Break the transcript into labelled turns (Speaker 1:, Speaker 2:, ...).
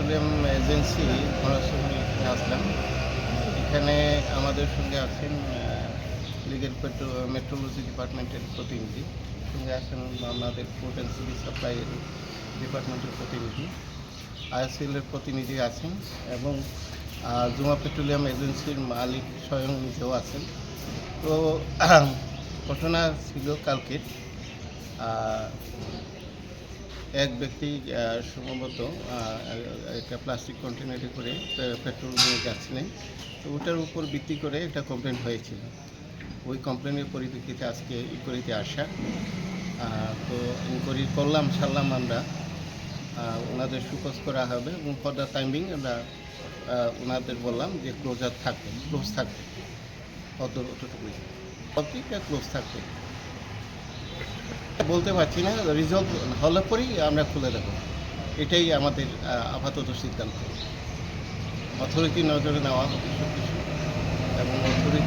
Speaker 1: Petroleum agency ঘনশ্যামী আসলাম। এখানে আমাদের সঙ্গে আছেন লিগেল মেট্রোলজি ডিপার্টমেন্টের প্রতিনিধি, সঙ্গে আছেন আমাদের ফুড অ্যান্ড সিভিল সাপ্লাই ডিপার্টমেন্টের প্রতিনিধি, আইএসএলের প্রতিনিধি আছেন এবং জুমা পেট্রোলিয়াম এজেন্সির মালিক স্বয়ং নিজেও আছেন। তো ঘটনা ছিল কালকে এক ব্যক্তি সম্ভবত একটা প্লাস্টিক কন্টেনারে করে পেট্রোল নিয়ে যাচ্ছিলেন। তো ওটার উপর ভিত্তি করে একটা কমপ্লেন হয়েছিল। ওই কমপ্লেনের পরিপ্রেক্ষিতে আজকে ইনকোয়ারিতে আসা। তো ইনকোয়ারি সারলাম আমরা। ওনাদের সুকোজ করা হবে এবং ফর দ্য টাইমিং আমরা ওনাদের বললাম যে ক্লোজ থাকবে অতটুকুই ক্লোজ থাকবে। বলতে পারছি না, রিজলভ হলে পরেই আমরা খুলে দেবো, এটাই আমাদের আপাতত সিদ্ধান্ত। অথরিটি নজরে নেওয়া হবে সব কিছু এবং অথরিটি